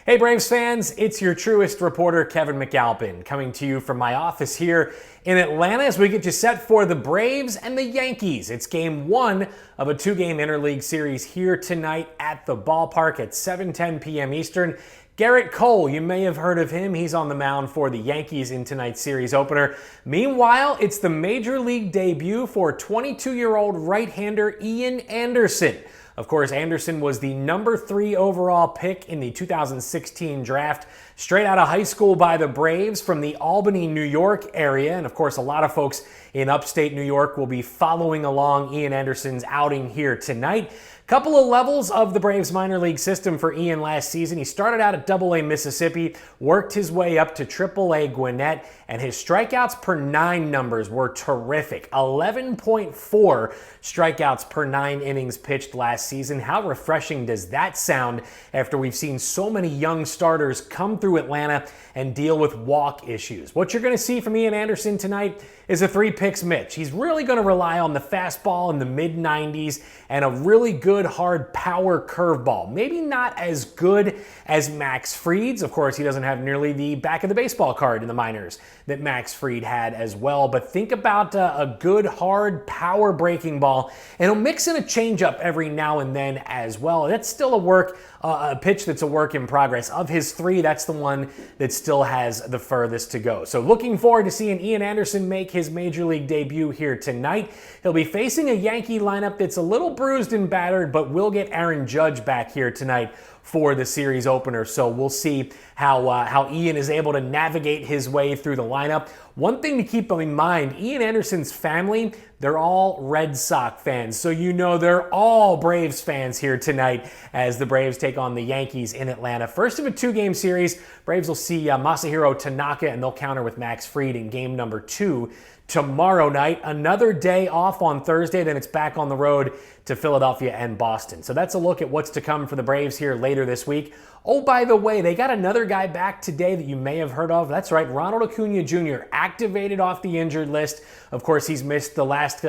Hey Braves fans, it's your truest reporter Kevin McAlpin coming to you from my office here in Atlanta as we get you set for the Braves and the Yankees. It's game one of a two-game interleague series here tonight at the ballpark at 7:10 p.m. Eastern. Garrett Cole, you may have heard of him. He's on the mound for the Yankees in tonight's series opener. Meanwhile, it's the major league debut for 22-year-old right-hander Ian Anderson. Of course, Anderson was the number 3 overall pick in the 2016 draft, straight out of high school by the Braves from the Albany, New York area. And of course, a lot of folks in upstate New York will be following along Ian Anderson's outing here tonight. Couple of levels of the Braves minor league system for Ian last season. He started out at AA Mississippi, worked his way up to AAA Gwinnett, and his strikeouts per 9 numbers were terrific. 11.4 strikeouts per 9 innings pitched last season. How refreshing does that sound after we've seen so many young starters come through Atlanta and deal with walk issues? What you're going to see from Ian Anderson tonight is a 3-picks Mitch. He's really going to rely on the fastball in the mid-90s and a really good hard power curveball. Maybe not as good as Max Fried's. Of course, he doesn't have nearly the back of the baseball card in the minors that Max Fried had as well. But think about a good hard power breaking ball, and he'll mix in a changeup every now and then as well. That's still a pitch that's a work in progress. Of his 3, that's the one that still has the furthest to go. So looking forward to seeing Ian Anderson make his major league debut here tonight. He'll be facing a Yankee lineup that's a little bruised and battered, but we'll get Aaron Judge back here tonight for the series opener. So we'll see how Ian is able to navigate his way through the lineup. One thing to keep in mind, Ian Anderson's family, they're all Red Sox fans. So you know they're all Braves fans here tonight as the Braves take on the Yankees in Atlanta. First of a 2-game series, Braves will see Masahiro Tanaka, and they'll counter with Max Fried in game number 2 tomorrow night. Another day off on Thursday, then it's back on the road to Philadelphia and Boston. So that's a look at what's to come for the Braves here later this week. Oh, by the way, they got another guy back today that you may have heard of. That's right, Ronald Acuna Jr. activated off the injured list. Of course, he's missed the last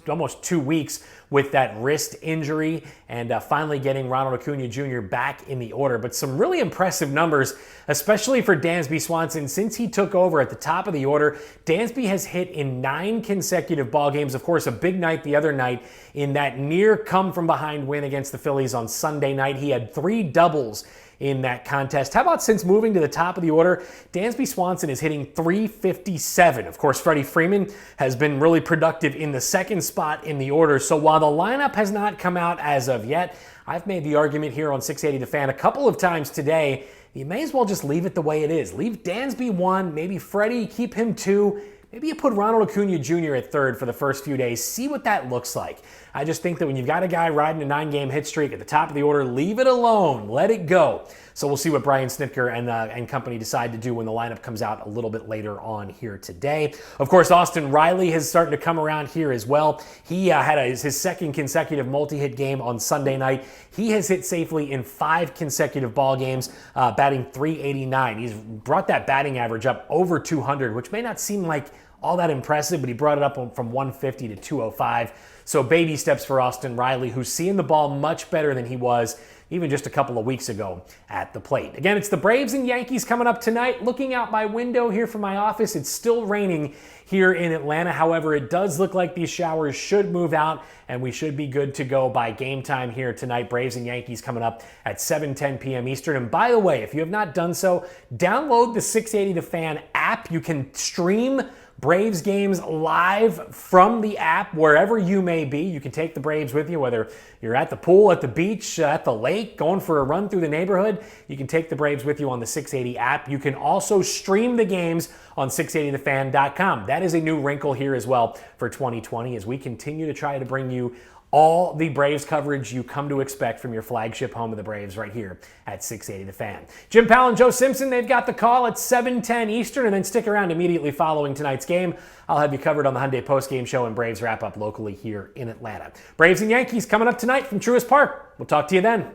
almost 2 weeks with that wrist injury, and finally getting Ronald Acuna Jr. back in the order. But some really impressive numbers, especially for Dansby Swanson. Since he took over at the top of the order, Dansby has hit in 9 consecutive ball games. Of course, a big night the other night in that near come-from-behind win against the Phillies on Sunday night. He had 3 doubles in that contest. How about since moving to the top of the order, Dansby Swanson is hitting .357. Of course, Freddie Freeman has been really productive in the second spot in the order. So while the lineup has not come out as of yet, I've made the argument here on 680 The Fan a couple of times today, you may as well just leave it the way it is. Leave Dansby 1, maybe Freddie, keep him 2. Maybe you put Ronald Acuna Jr. at 3rd for the first few days. See what that looks like. I just think that when you've got a guy riding a 9-game hit streak at the top of the order, leave it alone. Let it go. So we'll see what Brian Snitker and company decide to do when the lineup comes out a little bit later on here today. Of course, Austin Riley is starting to come around here as well. He had his second consecutive multi-hit game on Sunday night. He has hit safely in 5 consecutive ball games, batting .389. He's brought that batting average up over 200, which may not seem like all that impressive, but he brought it up from 150 to 205. So baby steps for Austin Riley, who's seeing the ball much better than he was even just a couple of weeks ago at the plate. Again, it's the Braves and Yankees coming up tonight. Looking out my window here from my office, it's still raining here in Atlanta. However, it does look like these showers should move out, and we should be good to go by game time here tonight. Braves and Yankees coming up at 7:10 p.m. Eastern. And by the way, if you have not done so, download the 680 The Fan app. You can stream Braves games live from the app wherever you may be. You can take the Braves with you, whether you're at the pool, at the beach, at the lake, going for a run through the neighborhood. You can take the Braves with you on the 680 app. You can also stream the games on 680thefan.com. That is a new wrinkle here as well for 2020 as we continue to try to bring you all the Braves coverage you come to expect from your flagship home of the Braves right here at 680 The Fan. Jim Powell and Joe Simpson, they've got the call at 7:10 Eastern, and then stick around immediately following tonight's game. I'll have you covered on the Hyundai postgame show and Braves wrap-up locally here in Atlanta. Braves and Yankees coming up tonight from Truist Park. We'll talk to you then.